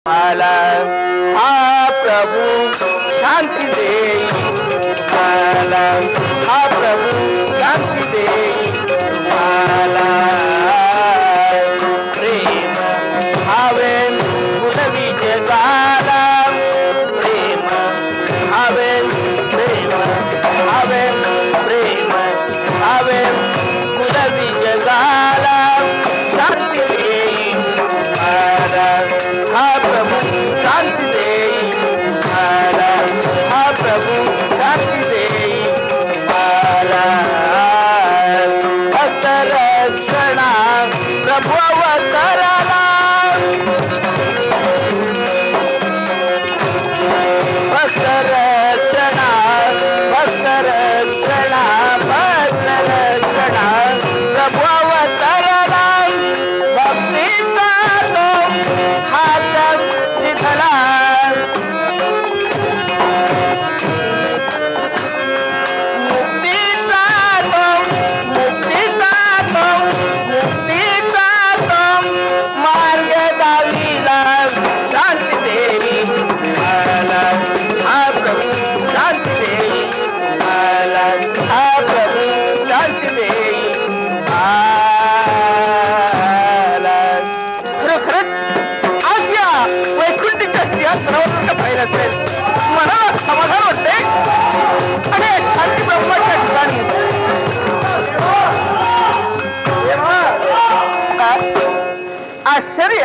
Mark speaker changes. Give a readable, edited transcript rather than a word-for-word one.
Speaker 1: मला हा प्रभु शांति देई, मला हा प्रभु शांति देई, मला प्रेम भावे कुलवी जगाला, प्रेम भावे प्रेम भावे प्रेम भावे कुलवी जगाला शांति देई, मला हा प्रभु शांति देई, मला हा प्रभु शांति देई, मला भक्त रक्षणा प्रभु अवतरला, भक्त रक्षणा भक्त रक्षणा भक्त रक्षणा प्रभु अवतरला, भक्तीचा तो हात निधला, मुक्तीचा तो मार्ग दाविला शांति देई, मला हा प्रभु शांति देई, मला हा प्रभु शांति देई, मला खरोखरच आज या वैकुंठीच्या सिंहासनावर पाहिलं असेल मला समाधान वाटते आणि शांती ब्रह्माच्या ठिकाणी आश्चर्य.